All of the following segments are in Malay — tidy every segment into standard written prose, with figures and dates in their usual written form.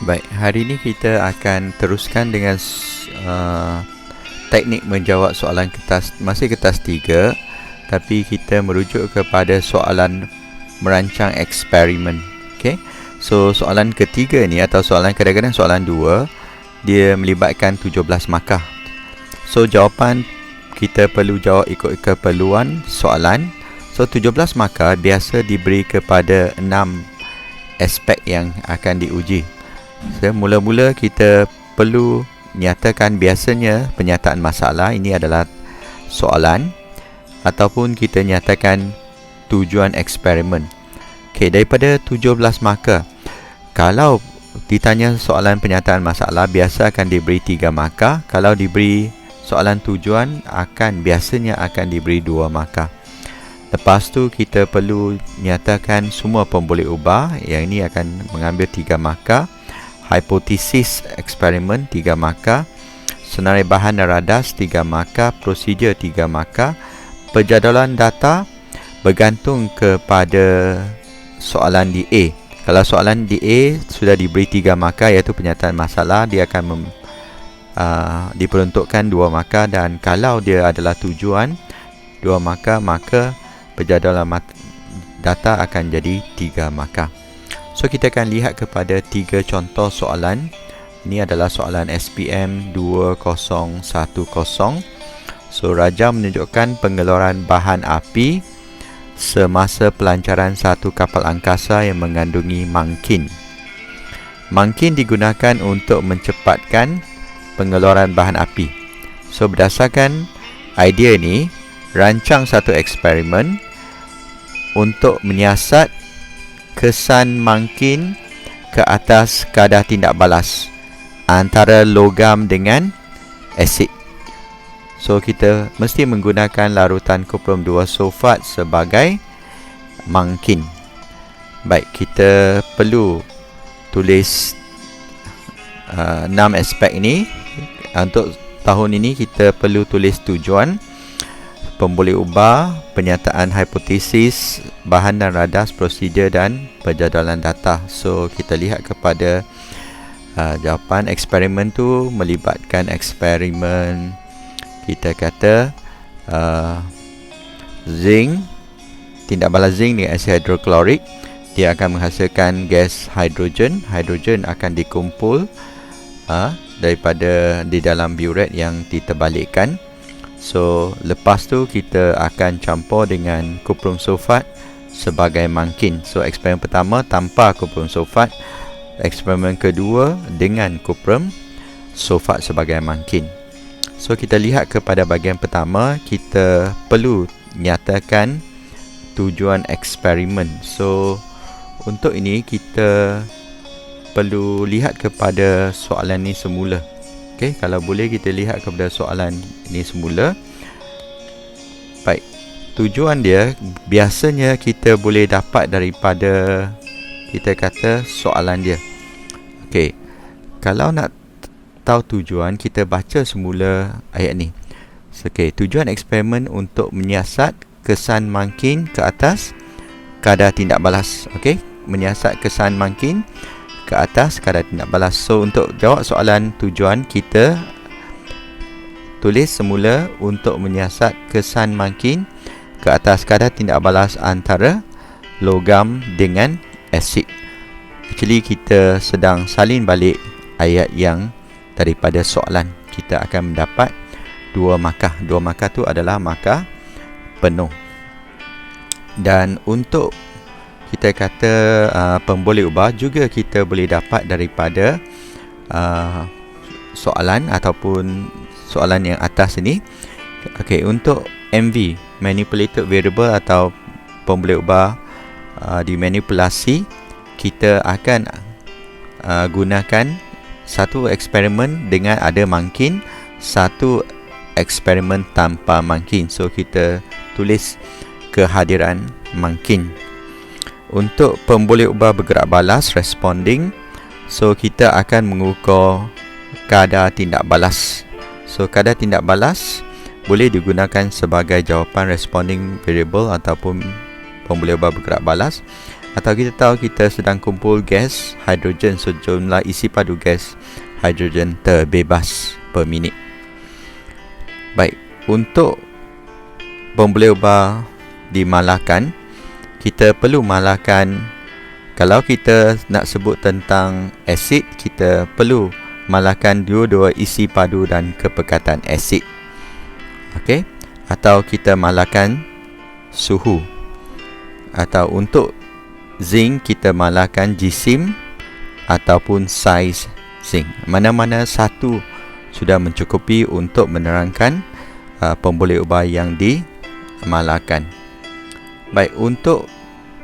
Baik, hari ini kita akan teruskan dengan teknik menjawab soalan kertas, masih kertas 3, tapi kita merujuk kepada soalan merancang eksperimen. Okay? So, soalan ketiga ni atau soalan kadang-kadang soalan 2, dia melibatkan 17 markah. So, jawapan kita perlu jawab ikut keperluan soalan. So, 17 markah biasa diberi kepada 6 aspek yang akan diuji. So, mula-mula kita perlu nyatakan biasanya penyataan masalah ini adalah soalan ataupun kita nyatakan tujuan eksperimen. Okey, daripada 17 markah, kalau ditanya soalan penyataan masalah biasa akan diberi 3 markah. Kalau diberi soalan tujuan biasanya akan diberi 2 markah. Lepas tu kita perlu nyatakan semua pemboleh ubah, yang ini akan mengambil 3 markah. Hipotesis eksperimen 3 markah, senarai bahan dan radas 3 markah, prosedur 3 markah, penjadualan data bergantung kepada soalan di A. Kalau soalan di A sudah diberi 3 markah iaitu penyataan masalah, dia akan diperuntukkan 2 markah, dan kalau dia adalah tujuan 2 markah, maka penjadualan data akan jadi 3 markah. So, kita akan lihat kepada 3 contoh soalan. Ini adalah soalan SPM 2010. So, Raja menunjukkan pengeluaran bahan api semasa pelancaran satu kapal angkasa yang mengandungi mangkin. Mangkin digunakan untuk mencepatkan pengeluaran bahan api. So, berdasarkan idea ni, rancang satu eksperimen untuk menyiasat kesan mangkin ke atas kadar tindak balas antara logam dengan asid. So, kita mesti menggunakan larutan kuprum 2 sulfat sebagai mangkin. Baik, kita perlu tulis 6 aspek ini. Untuk tahun ini kita perlu tulis tujuan, pemboleh ubah, penyataan hipotesis, bahan dan radas, prosedur dan penjadualan data. So, kita lihat kepada jawapan eksperimen tu melibatkan eksperimen, kita kata zinc, tindak balas zinc dengan asid hidroklorik. Dia akan menghasilkan gas hidrogen. Hidrogen akan dikumpul daripada di dalam biuret yang diterbalikkan. So, lepas tu kita akan campur dengan kuprum sulfat sebagai mangkin. So, eksperimen pertama tanpa kuprum sulfat, eksperimen kedua dengan kuprum sulfat sebagai mangkin. So, kita lihat kepada bahagian pertama, kita perlu nyatakan tujuan eksperimen. So, untuk ini kita perlu lihat kepada soalan ni semula. Okey, kalau boleh kita lihat kepada soalan ini semula. Baik, tujuan dia biasanya kita boleh dapat daripada, kita kata, soalan dia. Okey, kalau nak tahu tujuan, kita baca semula ayat ni. Okey, tujuan eksperimen untuk menyiasat kesan mangkin ke atas kadar tindak balas. Okey, menyiasat kesan mangkin ke atas kadar tindak balas. So, untuk jawab soalan tujuan, kita tulis semula untuk menyiasat kesan mangkin ke atas kadar tindak balas antara logam dengan asid. Actually, kita sedang salin balik ayat yang daripada soalan. Kita akan mendapat 2 markah. 2 markah tu adalah markah penuh. Dan untuk kita kata pemboleh ubah juga kita boleh dapat daripada soalan ataupun soalan yang atas ini. Okey, untuk MV, manipulated variable atau pemboleh ubah dimanipulasi, kita akan gunakan satu eksperimen dengan ada mangkin, satu eksperimen tanpa mangkin. So, kita tulis kehadiran mangkin. Untuk pemboleh ubah bergerak balas, responding, so kita akan mengukur kadar tindak balas. So, kadar tindak balas boleh digunakan sebagai jawapan responding variable ataupun pemboleh ubah bergerak balas. atau kita tahu kita sedang kumpul gas hidrogen, so jumlah isi padu gas hidrogen terbebas per minit. Baik, untuk pembuluh ubah dimalahkan, kita perlu malahkan. Kalau kita nak sebut tentang asid, kita perlu malahkan dua-dua isi padu dan kepekatan asid. Okey, atau kita malahkan suhu. Atau untuk zinc, kita malahkan jisim ataupun saiz zinc. Mana-mana satu sudah mencukupi untuk menerangkan pembuluh ubah yang dimalahkan. Baik, untuk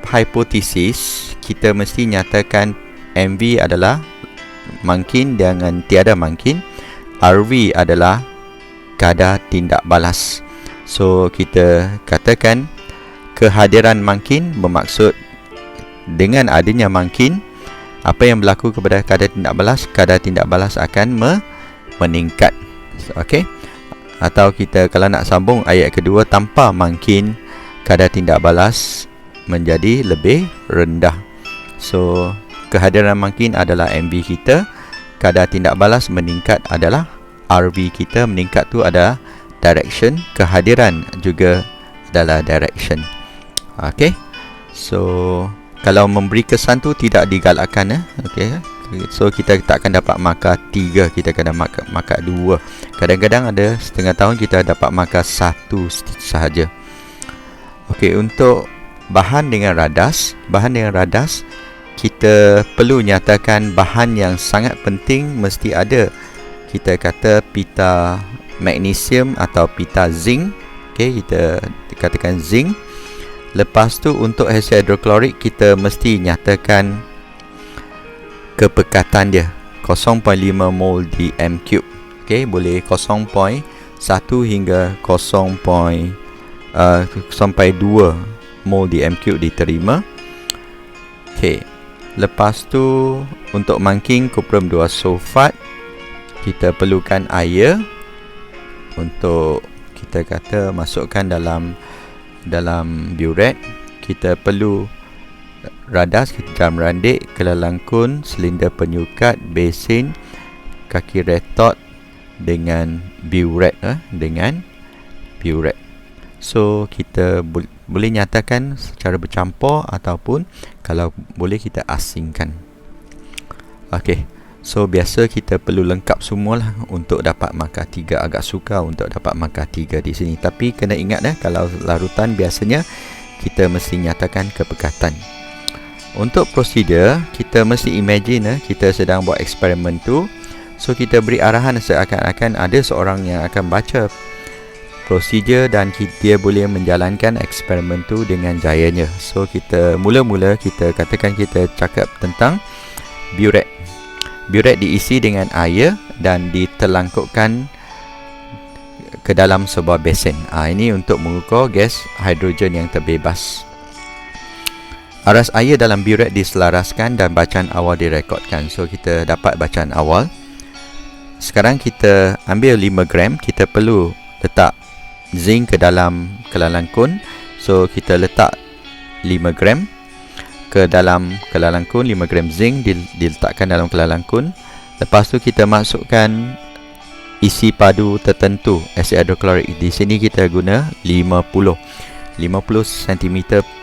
hipotesis, kita mesti nyatakan MV adalah mangkin dengan tiada mangkin. RV adalah kadar tindak balas. So, kita katakan kehadiran mangkin bermaksud dengan adanya mangkin, apa yang berlaku kepada kadar tindak balas akan meningkat. Okey. Atau kita kalau nak sambung ayat kedua, tanpa mangkin kadar tindak balas menjadi lebih rendah. So, kehadiran mangkin adalah MV kita, kadar tindak balas meningkat adalah RV kita. Meningkat tu adalah direction, kehadiran juga adalah direction. Okey. So, kalau memberi kesan tu tidak digalakkan. Okey. So, kita tak akan dapat markah 3, kita akan dapat markah 2. Kadang-kadang ada setengah tahun kita dapat markah 1 sahaja. Okey, untuk bahan dengan radas, kita perlu nyatakan bahan yang sangat penting mesti ada. Kita kata pita magnesium atau pita zinc. Okey, kita katakan zinc. Lepas tu untuk asid hidroklorik, kita mesti nyatakan kepekatan dia 0.5 mol di m3. Okey, boleh 0.1 hingga 0.2 mol di m3 diterima. Okey, lepas tu untuk mangking kuprum 2 sulfat, kita perlukan air untuk kita kata masukkan dalam biuret. Kita perlu radas, jam randik, kelalangkun, silinder penyukat, besin, kaki retort dengan biuret. So, kita boleh nyatakan secara bercampur ataupun kalau boleh kita asingkan. Okey. So, biasa kita perlu lengkap semualah untuk dapat markah 3. Agak sukar untuk dapat markah 3 di sini. Tapi kena ingat kalau larutan biasanya kita mesti nyatakan kepekatan. Untuk prosedur, kita mesti imagine kita sedang buat eksperimen tu. So, kita beri arahan seakan-akan ada seorang yang akan baca prosedur dan dia boleh menjalankan eksperimen tu dengan jayanya. So, kita mula-mula kita katakan kita cakap tentang biuret. Biuret diisi dengan air dan ditelangkupkan ke dalam sebuah besen. Ini untuk mengukur gas hidrogen yang terbebas. Aras air dalam biuret diselaraskan dan bacaan awal direkodkan. So, kita dapat bacaan awal. Sekarang kita ambil 5 gram. Kita perlu letak zinc ke dalam kelalangkun. So, kita letak 5 gram ke dalam kelalangkun. 5 gram zinc diletakkan dalam kelalangkun. Lepas tu kita masukkan isi padu tertentu asid hidroklorik. Di sini kita guna 50 cm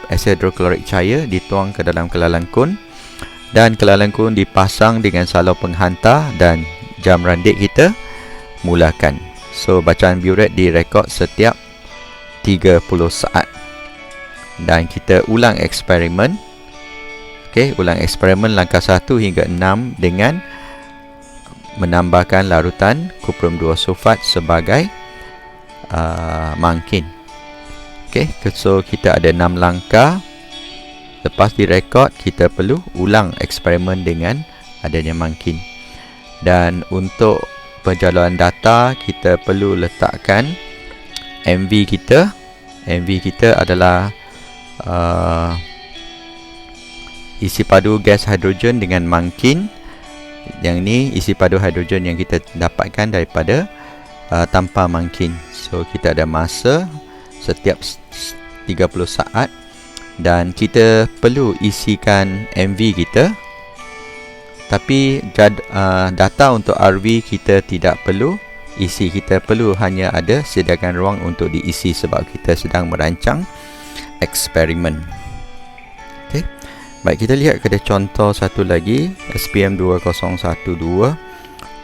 asid hidroklorik cair dituang ke dalam kelalangkun, dan kelalangkun dipasang dengan salur penghantar dan jam randik kita mulakan. So, bacaan biuret direkod setiap 30 saat. Dan kita ulang eksperimen. Okey, ulang eksperimen langkah 1 hingga 6 dengan menambahkan larutan kuprum 2 sulfat sebagai mangkin. Okey, so kita ada 6 langkah. Lepas direkod, kita perlu ulang eksperimen dengan adanya mangkin. Dan untuk penjaluan data, kita perlu letakkan MV kita. MV kita adalah isi padu gas hidrogen dengan mangkin. Yang ni isi padu hidrogen yang kita dapatkan daripada tanpa mangkin. So, kita ada masa setiap 30 saat dan kita perlu isikan MV kita, tapi data untuk RV kita tidak perlu isi. Kita perlu hanya ada sediakan ruang untuk diisi sebab kita sedang merancang eksperimen. Okey. Baik, kita lihat kepada contoh satu lagi, SPM 2012.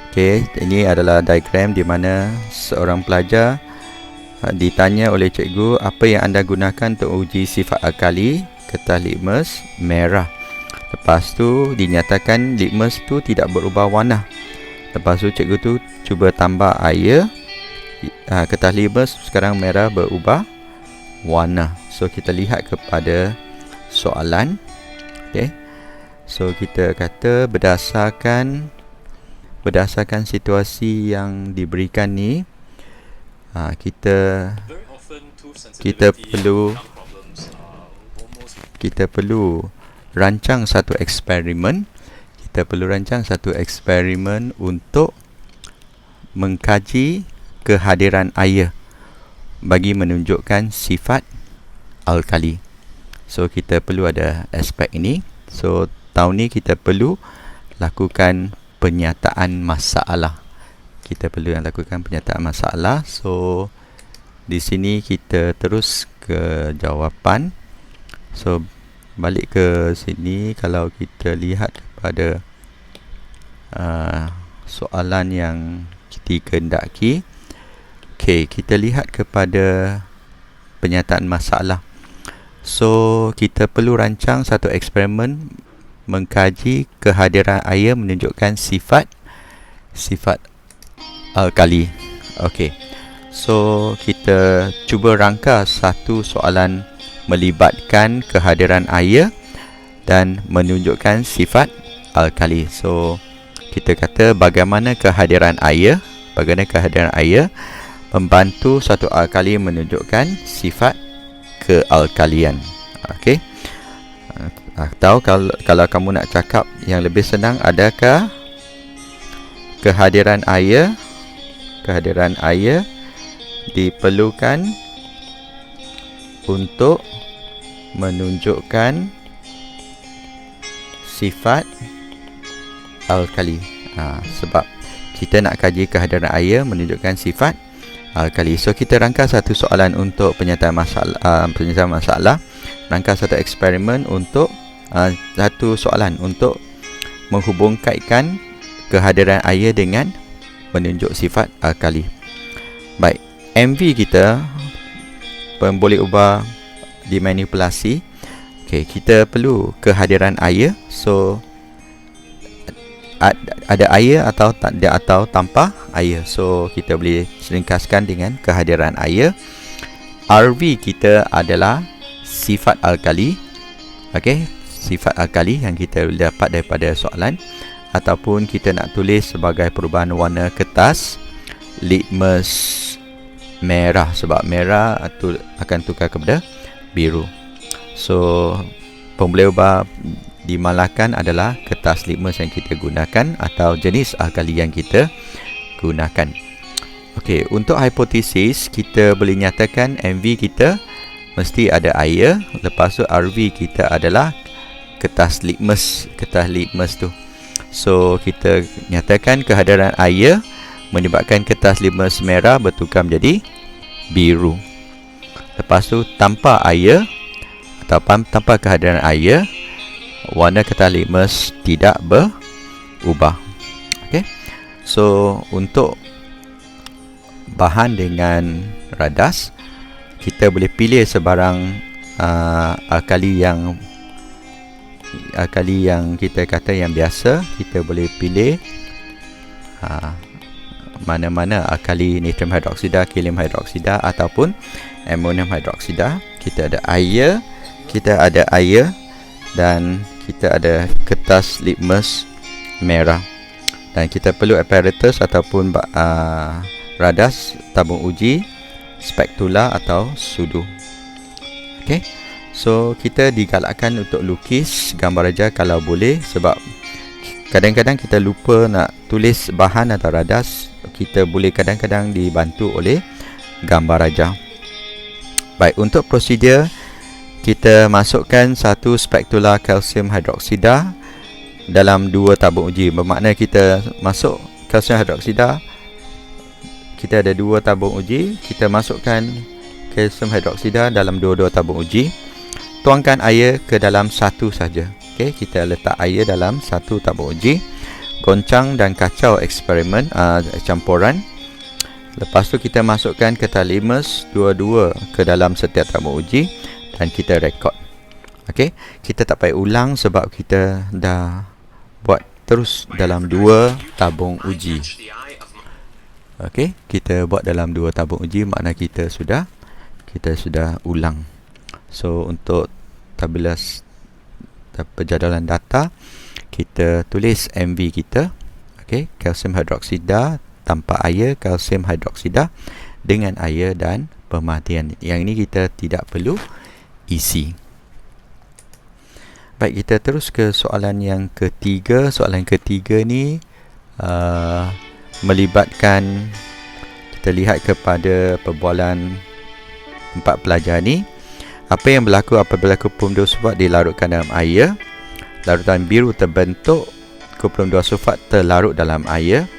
Okey, ini adalah diagram di mana seorang pelajar ditanya oleh cikgu, apa yang anda gunakan untuk uji sifat alkali kertas litmus merah. Lepas tu dinyatakan litmus tu tidak berubah warna. Lepas tu cikgu tu cuba tambah air, kertas litmus sekarang merah berubah warna. So kita lihat kepada soalan. Okay. So kita kata berdasarkan situasi yang diberikan ni, kita perlu rancang satu eksperimen. Kita perlu rancang satu eksperimen untuk mengkaji kehadiran air bagi menunjukkan sifat alkali. So kita perlu ada aspek ini. So tahun ni kita perlu lakukan penyataan masalah. Kita perlu lakukan penyataan masalah. So di sini kita terus ke jawapan. So balik ke sini, kalau kita lihat kepada soalan yang dikehendaki. Okey, kita lihat kepada penyataan masalah. So kita perlu rancang satu eksperimen mengkaji kehadiran air menunjukkan sifat alkali. Okey. So kita cuba rangka satu soalan melibatkan kehadiran air dan menunjukkan sifat alkali. So kita kata bagaimana kehadiran air membantu satu alkali menunjukkan sifat kealkalian. Okey. Atau kalau kamu nak cakap yang lebih senang, adakah kehadiran air diperlukan untuk menunjukkan sifat alkali. Sebab kita nak kaji kehadiran air menunjukkan sifat alkali. So kita rangka satu soalan untuk penyataan masalah, rangka satu eksperimen untuk satu soalan untuk menghubungkaitkan kehadiran air dengan menunjuk sifat alkali. Baik, MV kita boleh ubah dimanipulasi. Okey, kita perlu kehadiran air. So ada air atau tanpa air. So kita boleh ringkaskan dengan kehadiran air. RV kita adalah sifat alkali. Okey, sifat alkali yang kita dapat daripada soalan, ataupun kita nak tulis sebagai perubahan warna kertas litmus merah, sebab merah akan tukar kepada biru. So pemboleh ubah dimalahkan adalah kertas litmus yang kita gunakan atau jenis alkali yang kita gunakan. Okey, untuk hipotesis kita boleh nyatakan MV kita mesti ada air. Lepas tu RV kita adalah kertas litmus tu. So kita nyatakan kehadiran air menyebabkan kertas litmus merah bertukar menjadi biru. Lepas tu tanpa air atau tanpa kehadiran air, warna kertas litmus tidak berubah. Okey. So untuk bahan dengan radas, kita boleh pilih sebarang alkali yang kita kata yang biasa. Kita boleh pilih mana-mana alkali natrium hidroksida, kalium hidroksida ataupun amonium hidroksida. Kita ada air dan kita ada kertas litmus merah, dan kita perlu apparatus ataupun radas tabung uji, spatula atau sudu. Okey. So kita digalakkan untuk lukis gambar raja kalau boleh, sebab kadang-kadang kita lupa nak tulis bahan atau radas. Kita boleh kadang-kadang dibantu oleh gambar raja. Baik, untuk prosedur kita masukkan 1 spatula kalsium hidroksida dalam 2 tabung uji. Bermakna kita masuk kalsium hidroksida, kita ada 2 tabung uji, kita masukkan kalsium hidroksida dalam 2 tabung uji. Tuangkan air ke dalam 1 saja. Okey, kita letak air dalam 1 tabung uji. Goncang dan kacau eksperimen campuran. Lepas tu kita masukkan ketalimus dua-dua ke dalam setiap tabung uji dan kita rekod. Okey, kita tak payah ulang sebab kita dah buat terus dalam 2 tabung uji. Okey, kita buat dalam 2 tabung uji, makna kita sudah ulang. So untuk tabelas penjadualan data, kita tulis MV kita. Okey, kalsium hidroksida tanpa air, kalsium hidroksida dengan air dan pemerhatian. Yang ini kita tidak perlu isi. Baik, kita terus ke soalan yang ketiga. Soalan ketiga ni melibatkan, kita lihat kepada perbualan 4 pelajar ni. Apa yang berlaku apabila kuprum 2 sulfat dilarutkan dalam air? Larutan biru terbentuk, kuprum 2 sulfat terlarut dalam air.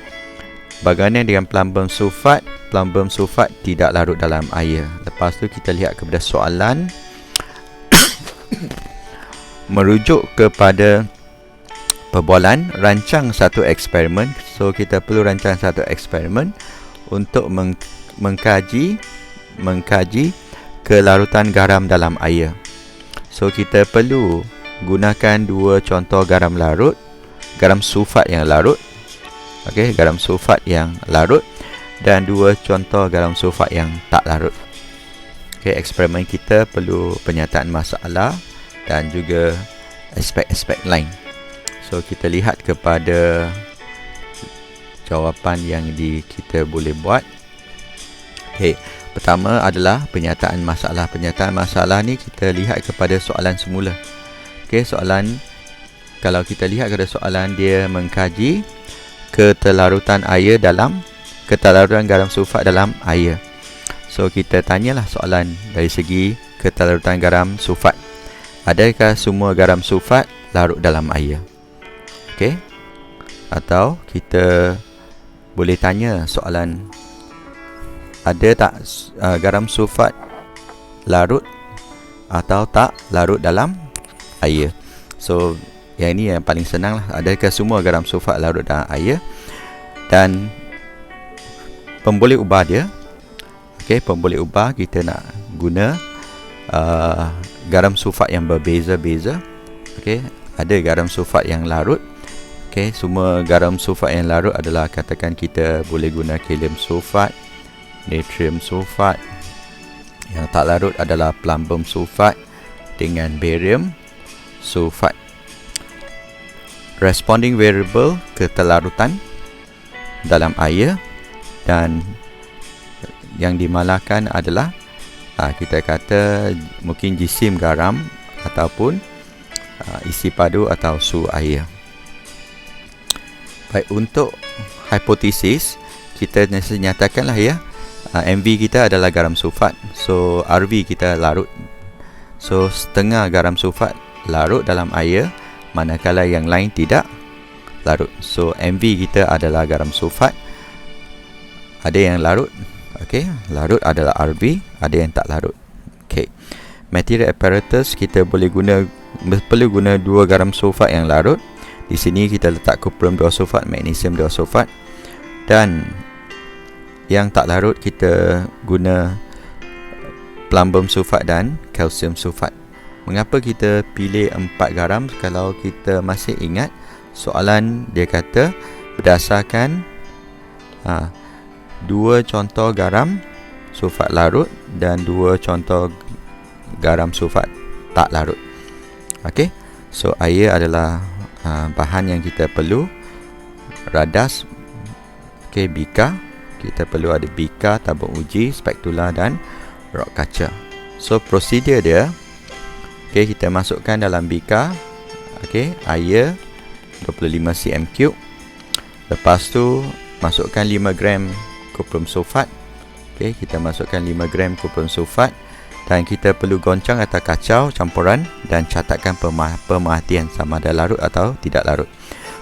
Bagaimana dengan plumbum sulfat? Plumbum sulfat tidak larut dalam air. Lepas tu kita lihat kepada soalan merujuk kepada perbualan rancang satu eksperimen. So kita perlu rancang satu eksperimen untuk mengkaji kelarutan garam dalam air. So kita perlu gunakan 2 contoh garam larut, garam sulfat yang larut. Okey, garam sulfat yang larut dan 2 contoh garam sulfat yang tak larut. Okey, eksperimen kita perlu penyataan masalah dan juga aspek-aspek lain. So kita lihat kepada jawapan yang kita boleh buat. Okey, pertama adalah penyataan masalah. Penyataan masalah ni kita lihat kepada soalan semula. Okey, soalan, kalau kita lihat kepada soalan, dia mengkaji ketelarutan garam sulfat dalam air. So kita tanyalah soalan dari segi ketelarutan garam sulfat. Adakah semua garam sulfat larut dalam air? Okey. Atau kita boleh tanya soalan, ada tak garam sulfat larut atau tak larut dalam air? So yang ini yang paling senang lah. Adakah semua garam sulfat larut dalam air? Dan pemboleh ubah dia. Okey, pemboleh ubah kita nak guna garam sulfat yang berbeza-beza. Okey, ada garam sulfat yang larut. Okey, semua garam sulfat yang larut adalah, katakan kita boleh guna kalium sulfat, natrium sulfat. Yang tak larut adalah plumbum sulfat dengan barium sulfat. Responding variable ketelarutan dalam air, dan yang dimalahkan adalah kita kata mungkin jisim garam ataupun isi padu atau su air. Baik, untuk hipotesis kita nyatakanlah ya, MV kita adalah garam sulfat. So RV kita larut. So setengah garam sulfat larut dalam air, manakala yang lain tidak larut. So MV kita adalah garam sulfat. Ada yang larut. Okey, larut adalah RV, ada yang tak larut. Okey. Material apparatus kita perlu guna 2 garam sulfat yang larut. Di sini kita letak kuprum 2 sulfat, magnesium 2 sulfat. Dan yang tak larut kita guna plumbum sulfat dan kalsium sulfat. Mengapa kita pilih 4 garam? Kalau kita masih ingat, soalan dia kata berdasarkan 2 contoh garam sulfat larut dan 2 contoh garam sulfat tak larut. Okey, so air adalah bahan yang kita perlu. Radas, okey, bika, kita perlu ada bika, tabung uji, spatula dan rod kaca. So prosedur dia, okey, kita masukkan dalam bika, okey, air 25 cm3. Lepas tu masukkan 5 gram kuprum sulfat. Okey, kita masukkan 5 gram kuprum sulfat Dan kita perlu goncang atau kacau campuran dan catatkan pemerhatian sama ada larut atau tidak larut.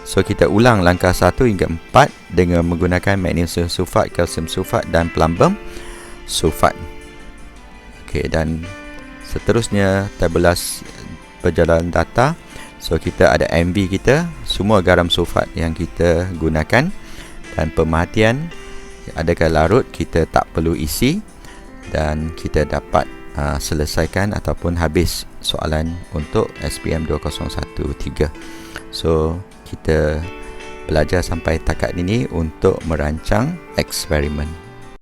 So kita ulang langkah 1 hingga 4 dengan menggunakan magnesium sulfat, kalsium sulfat dan plumbum sulfat. Okey, dan seterusnya tabulas perjalanan data. So kita ada MV kita, semua garam sulfat yang kita gunakan, dan pemerhatian adakah larut kita tak perlu isi, dan kita dapat selesaikan ataupun habis soalan untuk SPM 2013. So kita belajar sampai takat ini untuk merancang eksperimen.